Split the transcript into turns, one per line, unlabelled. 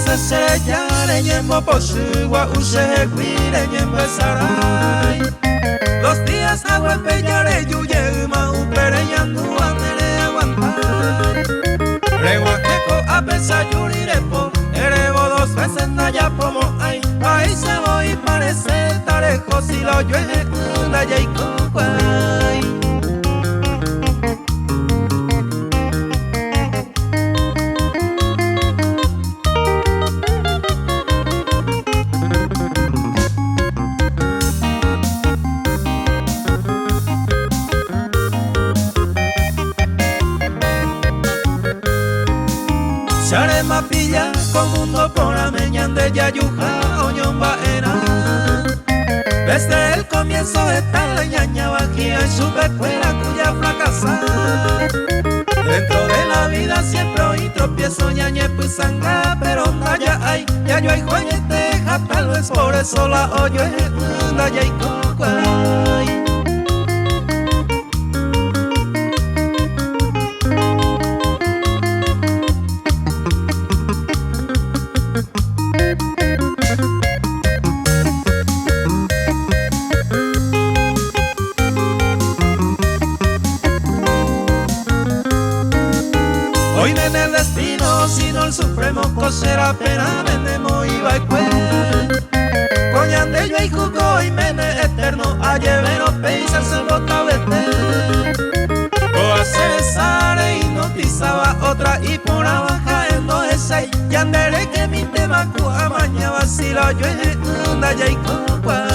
sereyare nyembo posugua useguire nyembo sarai. Los días agua pellare yuyema upere yandu amere aguantar. Reguajeco a pesar yurirepo, erebo 2 veces naya pomo ay. Ahí se voy parece tarejo si lo llueve naya y cocuay. Sare mapilla con mundo por ameñan de Yayuja o Ñombaera. Desde el comienzo está la ñaña bajía en su escuela cuya fracasar. Dentro de la vida siempre hoy tropiezo ñañe pisanga, pero naya hay, ya yo hay jueguete, tal vez por eso la oyo es naya y cocuay. Hoy viene el destino, sino el supremo cosera pena venemo iba y cuel. Coñan de yo y jugo y mene eterno, a llevero peisa se bota vete. O a cesare y notizaba otra y por abajo en no es ahí. Y andere que mi tema cuja mañana vacila yo en una ya y copa.